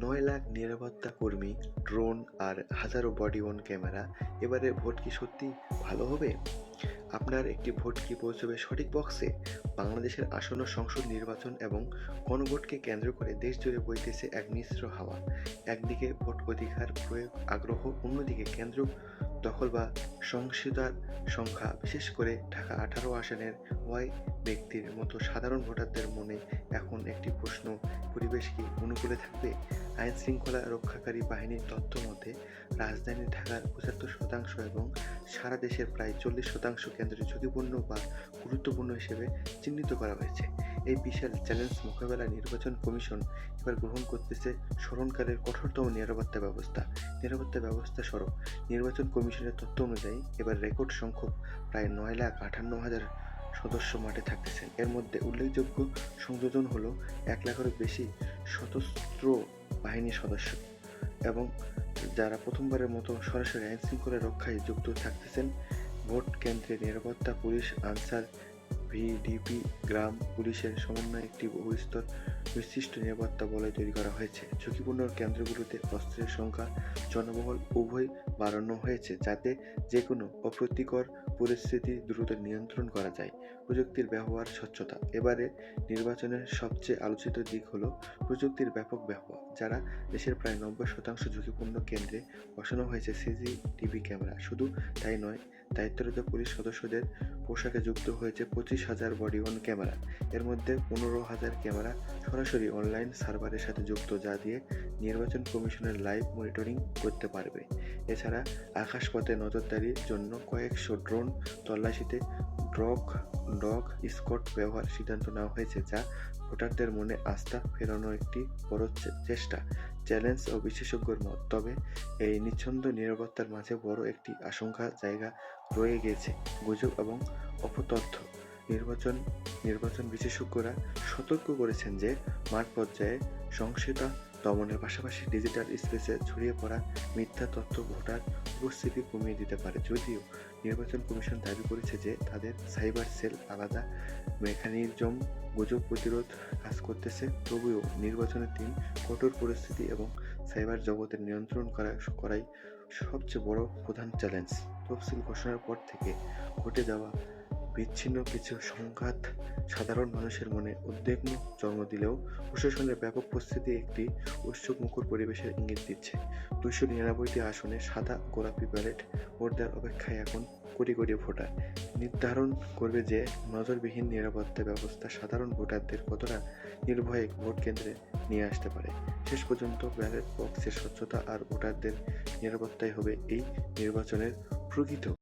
৯ লাখ নিরাপত্তা কর্মী, ড্রোন আর হাজারো বডি ওয়ার্ন ক্যামেরা। এবারের ভোট কি সত্যি ভালো হবে? আপনার একটি ভোট কি পৌঁছবে সঠিক বক্সে? বাংলাদেশের আসন্ন সংসদ নির্বাচন এবং গণভোটকে কেন্দ্র করে দেশজুড়ে বইতেছে এক মিশ্র হাওয়া। একদিকে ভোট অধিকার প্রয়োগ আগ্রহ, অন্যদিকে কেন্দ্র দখল বা সহিংসতার সংখ্যা। বিশেষ করে ঢাকা ১৮ আসনের ওয়াই ব্যক্তির মতো সাধারণ ভোটারদের মনে এখন একটি প্রশ্ন, পরিবেশ কি অনুকূলে থাকবে? আইন শৃঙ্খলা রক্ষাকারী বাহিনীর তথ্য মতে রাজধানী ঢাকার ৭৫% এবং সারা দেশের প্রায় ৪০% কেন্দ্রে ঝুঁকিপূর্ণ বা গুরুত্বপূর্ণ হিসেবে চিহ্নিত করা হয়েছে। এই বিশাল চ্যালেঞ্জ মোকাবেলায় নির্বাচন কমিশন এবার গ্রহণ করতেছে স্মরণকালের কঠোরতম নিরাপত্তা ব্যবস্থা স্বরূপ। নির্বাচন কমিশনের তথ্য অনুযায়ী এবার রেকর্ড সংখ্যক প্রায় ৯,৫৮,০০০ সদস্য মাঠে থাকতেছেন। এর মধ্যে উল্লেখযোগ্য সংযোজন হলো ১ লাখেরও বেশি সশস্ত্র বাহিনীর সদস্য এবং যারা প্রথমবারের মতো সরাসরি আইন শৃঙ্খলা রক্ষায় যুক্ত থাকতেছেন। ভোট কেন্দ্রে নিরাপত্তা, পুলিশ, আনসার, ভিডিপি, গ্রাম পুলিশের সমন্বয়ে একটি বহুস্তর বিশিষ্ট নিরাপত্তা বলয় তৈরি করা হয়েছে। ঝুঁকিপূর্ণ কেন্দ্রগুলোতে অস্ত্রের সংখ্যা, জনবল উভয় বাড়ানো হয়েছে যাতে যে কোনো অপ্রীতিকর পরিস্থিতি দ্রুত নিয়ন্ত্রণ করা যায়। প্রযুক্তির ব্যবহার, স্বচ্ছতা। এবারে নির্বাচনের সবচেয়ে আলোচিত দিক হলো প্রযুক্তির ব্যাপক ব্যবহার। যারা দেশের প্রায় ৯০% ঝুঁকিপূর্ণ কেন্দ্রে বসানো হয়েছে সিসিটিভি ক্যামেরা। শুধু তাই নয়, দায়িত্বরত পুলিশ সদস্যদের পোশাকে যুক্ত হয়েছে ২৫,০০০ বডি ওয়ার্ন ক্যামেরা। এর মধ্যে ১৫,০০০ ক্যামেরা সরাসরি অনলাইন সার্ভারের সাথে যুক্ত, যা দিয়ে নির্বাচন কমিশনের লাইভ মনিটরিং করতে পারবে। এছাড়া আকাশপথে নজরদারির জন্য কয়েকশো ড্রোন, তল্লাশিতে ডগ স্কোয়াড ব্যবহারের সিদ্ধান্ত নেওয়া হয়েছে, যা ভোটারদের মনে আস্থা ফেরানোর একটি বড় চেষ্টা। চ্যালেঞ্জ ও বিশেষজ্ঞর মত। তবে এই নিঃছন্দ নিরাপত্তার মাঝে বড় একটি আশঙ্কার জায়গা রয়ে গেছে, গুজব এবং অপতথ্য। নির্বাচন বিশেষজ্ঞরা সতর্ক করেছেন যে মাঠ পর্যায়ে সহিংসতা দমনের পাশাপাশি ডিজিটাল স্পেসে ছড়িয়ে পড়া মিথ্যা তথ্য ভোটার উপস্থিতি কমিয়ে দিতে পারে। যদিও নির্বাচন কমিশন দাবি করেছে যে তাদের সাইবার সেল আলাদা মেকানিজম গুজব প্রতিরোধ কাজ করতেছে, তবুও নির্বাচনের দিন কঠোর পরিস্থিতি এবং সাইবার জগতের নিয়ন্ত্রণ করাই সবচেয়ে বড় প্রধান চ্যালেঞ্জ। তফসিল ঘোষণার পর থেকে ঘটে যাওয়া বিচ্ছিন্ন কিছু সংঘাত সাধারণ মানুষের মনে উদ্বেগ জন্ম দিলেও প্রশাসনের ব্যাপক প্রস্তুতি একটি উৎসবমুখর পরিবেশের ইঙ্গিত দিচ্ছে। ২৯৯টি আসনে সাদা গোলাপি ব্যালট ভোট দেওয়ার অপেক্ষায় এখন কোটি কোটি ভোটার। নির্ধারণ করবে যে নজরবিহীন নিরাপত্তা ব্যবস্থা সাধারণ ভোটারদের কতটা নির্ভয়ে ভোট কেন্দ্রে নিয়ে আসতে পারে। শেষ পর্যন্ত ব্যালট বক্সের স্বচ্ছতা আর ভোটারদের নিরাপত্তাই হবে এই নির্বাচনের প্রকৃত